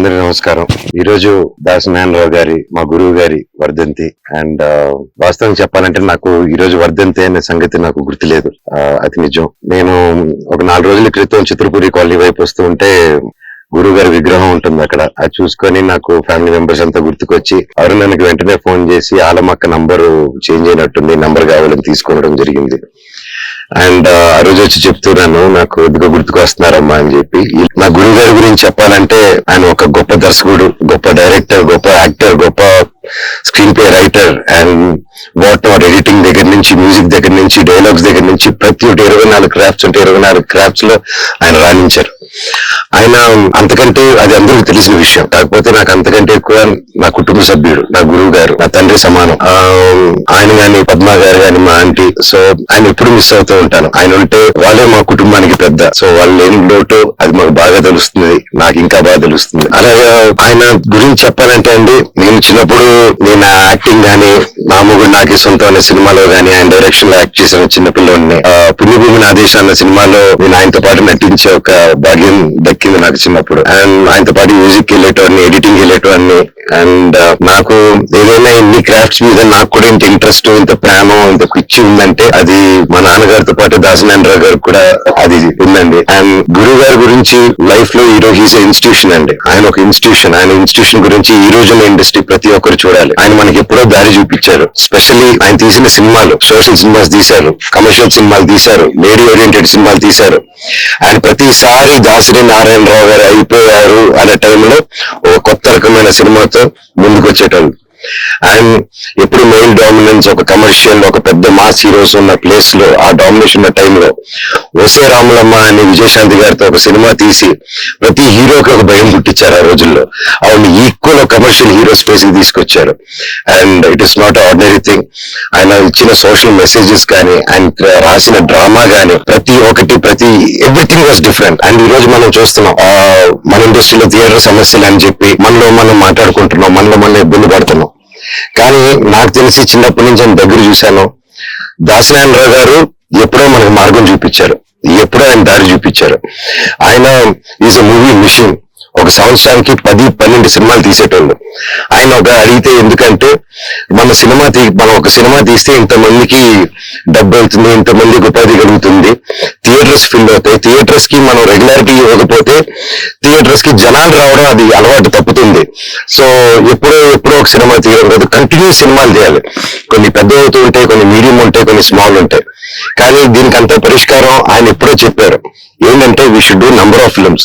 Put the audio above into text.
అందరికీ నమస్కారం. ఈ రోజు దాసనారాయణరావు గారి మా గురువు గారి వర్ధంతి. అండ్ వాస్తవం చెప్పాలంటే నాకు ఈ రోజు వర్ధంతి అనే సంగతి నాకు గుర్తులేదు. అది నిజం. నేను ఒక 4 రోజుల క్రితం చిత్రపురి కాలనీ వైపు వస్తూ ఉంటే గురువు గారి విగ్రహం ఉంటుంది అక్కడ. అది చూసుకొని నాకు ఫ్యామిలీ మెంబర్స్ అంతా గుర్తుకొచ్చి అరుణానికి వెంటనే ఫోన్ చేసి ఆలమక్క నంబరు చేంజ్ అయినట్టుంది, నంబర్ కావాలని తీసుకోవడం జరిగింది. అండ్ ఆ రోజు వచ్చి చెప్తున్నాను, నాకు కొద్దిగా గుర్తుకు వస్తున్నారమ్మా అని చెప్పి. నా గురువు గారి గురించి చెప్పాలంటే ఆయన ఒక గొప్ప దర్శకుడు, గొప్ప డైరెక్టర్, గొప్ప యాక్టర్, గొప్ప screen play writer. And what editing దగ్గర నుంచి, మ్యూజిక్ దగ్గర నుంచి, డైలాగ్స్ దగ్గర నుంచి ప్రతి ఒక్కటి 24 క్రాఫ్ట్స్ ఉంటే 24 క్రాఫ్ట్స్ లో ఆయన రాణించారు. ఆయన అంతకంటే అది అందరికీ తెలిసిన విషయం. కాకపోతే నాకు అంతకంటే ఎక్కువ నా కుటుంబ సభ్యుడు, నా గురువు గారు, నా తండ్రి సమానం. ఆయన గాని, పద్మ గారు గాని, మా ఆంటీ. సో ఆయన ఎప్పుడు మిస్ అవుతూ ఉంటాను. ఆయన ఉంటే వాళ్ళే మా కుటుంబానికి పెద్ద. సో వాళ్ళు ఏం లోటు అది మాకు బాగా తెలుస్తుంది, నాకు ఇంకా బాగా తెలుస్తుంది. అలాగే ఆయన గురించి చెప్పాలంటే అండి, నేను చిన్నప్పుడు నేను యాక్టింగ్ గాని, నా మొగుడు నాకే సొంతం అనే సినిమాలో గాని, ఆయన డైరెక్షన్ లో యాక్ట్ చేసిన చిన్నపిల్లని, పుణ్యభూమి నాదేశ్ అన్న సినిమాలో నేను ఆయనతో పాటు నటించే ఒక భాగ్యం దక్కింది నాకు చిన్నప్పుడు. అండ్ ఆయనతో పాటు మ్యూజిక్ వెళ్ళేటోని, ఎడిటింగ్ వెళ్ళేటోని. అండ్ నాకు ఏదైనా ఇన్ని క్రాఫ్ట్స్ మీద నాకు కూడా ఇంత ఇంట్రెస్ట్, ఇంత ప్రేమ, ఇంత పిచ్చి ఉందంటే అది మా నాన్నగారితో పాటు దాసనారాయణరావు గారు కూడా అది ఉందండి. అండ్ గురువు గారి గురించి లైఫ్ లో ఈ రోజు ఈజ్ ఇన్స్టిట్యూషన్ అండి. ఆయన ఒక ఇన్స్టిట్యూషన్. ఆయన ఇన్స్టిట్యూషన్ గురించి ఈ రోజున ఇండస్ట్రీ ప్రతి ఒక్కరు చూడాలి. ఆయన మనకి ఎప్పుడో దారి చూపించారు. స్పెషల్లీ ఆయన తీసిన సినిమాలు, సోషల్ సినిమాస్ తీశారు, కమర్షియల్ సినిమాలు తీశారు, లేడీ ఓరియంటెడ్ సినిమాలు తీశారు. ఆయన ప్రతిసారి దాసరి నారాయణరావు గారు అయిపోయారు అనే టైంలో ఒక కొత్త రకమైన సినిమాతో ముందుకు వచ్చేటోళ్ళు. అండ్ ఎప్పుడు మెయిన్ డామినెన్స్, ఒక కమర్షియల్, ఒక పెద్ద మాస్ హీరోస్ ఉన్న ప్లేస్ లో, ఆ డామినేషన్ ఉన్న టైంలో ఓసే రాములమ్మ అని విజయశాంతి గారితో ఒక సినిమా తీసి ప్రతి హీరోకి ఒక భయం పుట్టించారు. ఆ రోజుల్లో ఆవిడ ఈక్వల్ కమర్షియల్ హీరో స్పేస్ కి తీసుకొచ్చారు. And it is not ordinary thing. ఆయన ఇచ్చిన సోషల్ మెసేజెస్ కానీ, ఆయన రాసిన డ్రామా కానీ, ప్రతి ఎవ్రీథింగ్ వాజ్ డిఫరెంట్. అండ్ ఈ రోజు మనం చూస్తున్నాం మన ఇండస్ట్రీలో థియేటర్ సమస్యలు అని చెప్పి మనలో మనం మాట్లాడుకుంటున్నాం, మనలో మనం ఇబ్బంది పడుతున్నాం. కానీ నాకు తెలిసి చిన్నప్పటి నుంచి ఆయన దగ్గర చూశాను. దాసనారాయణరావు గారు ఎప్పుడో మనకు మార్గం చూపించారు, ఎప్పుడో ఆయన దారి చూపించారు. ఆయన ఈజ్ అ మూవీ మిషన్. ఒక సంవత్సరానికి 10-12 సినిమాలు తీసేటోళ్ళు. ఆయన ఒక అడిగితే, ఎందుకంటే మనం ఒక సినిమా తీస్తే ఇంతమందికి డబ్బు అవుతుంది, ఇంతమందికి ఉపాధి కలుగుతుంది, థియేటర్స్ ఫిల్ అవుతాయి, థియేటర్స్ కి మనం రెగ్యులారిటీ ఇవ్వకపోతే థియేటర్స్ కి జనాలు రావడం అది అలవాటు తప్పుతుంది. సో ఎప్పుడో ఒక సినిమా తీయడం కాదు, కంటిన్యూస్ సినిమాలు చేయాలి. కొన్ని పెద్ద అవుతూ ఉంటాయి, కొన్ని మీడియం ఉంటాయి, కొన్ని స్మాల్ ఉంటాయి. కానీ దీనికి అంత పరిష్కారం ఆయన ఎప్పుడో చెప్పారు. ఏంటంటే we should do number of films.